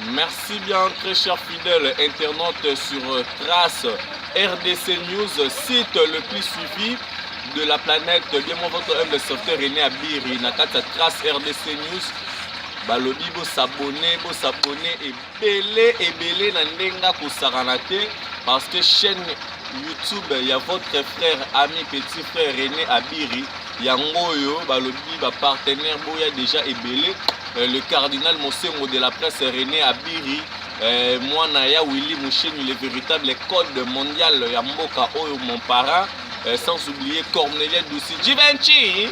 Merci bien, très chers fidèles internautes sur Trace RDC News, site le plus suivi de la planète. Bien, mon votre humble sauveteur René Abiri, Nakata Trace RDC News. Balobi bo s'abonner et belé nandenga kusaranate parce que chaîne YouTube il y a votre frère ami petit frère René Abiri yangoyo balobi ba partenaire boya déjà ebelé le cardinal Mosengo de la presse René Abiri moi Naya Willy Moucheni le véritable code mondial ya mboka oyo mon parent sans oublier Cornelia Doussi Givenchy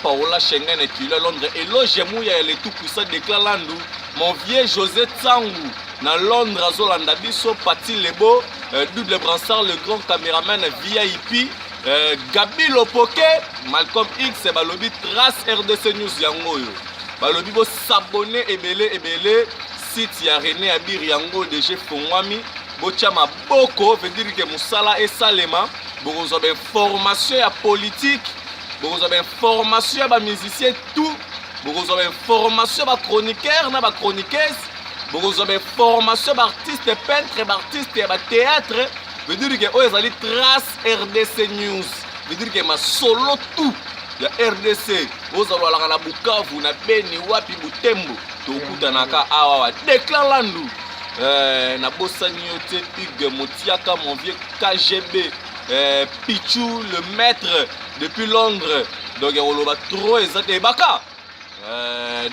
Paola Schengen et Kilo Londres et Logemouya le tout puissant déclare Landou mon vieux José Tsangou dans Londres Azolanda Biso Pati Lebo double brassard le grand caméraman VIP Gabi Lopoke Malcolm X balobi Trace RDC News yangoyo balobi bo s'abonner ebele site ya René Abiri yango DG Fongwami botia maboko veut dire que musala et salema vous avez formation ya politique, vous avez formation ya musicien tout, vous avez formation ya chroniqueur na ba chroniqueuse, vous avez formation ya artiste peintre, artiste ya théâtre, veut dire que oyo ezali Trace RDC News, veut dire que ma solo tout ya RDC, vous allez na Bukavu na Beni wapi Butembo, tokutanaka awa déclare Landu. Na bosani yote Hugues Motiaka mon vieux KGB Pichou le maître depuis Londres donc on va trop exact et Baka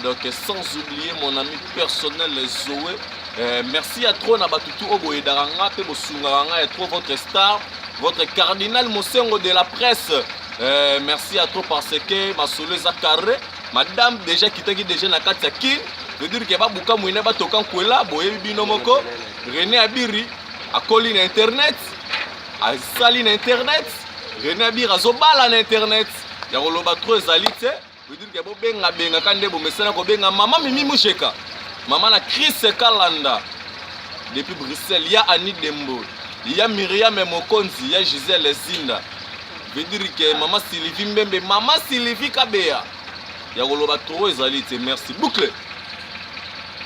donc sans oublier mon ami personnel Zoé merci à trop na batutu oboye daranga pe bosunganga et trop votre star votre cardinal Mosengo de la presse merci à trop parce que ma soleuse carré madame déjà kitaki déjà na kati ya kin veut dire que babuka mwina batoka kwela boye bino moko René Abiri akoli na internet asali na internet René Abiri azobala na internet ya koloba trop ezali te veut dire que bo benga kande bo mesana ko benga mama Mimi Musheka mama na Chris Kalanda depuis Bruxelles ya Annie Dembo ya Myriam Mokonzi ya Gisèle Zinda veut dire que mama Sylvie Mbembe mama Sylvie Kabea ya koloba trop ezali te merci boucle.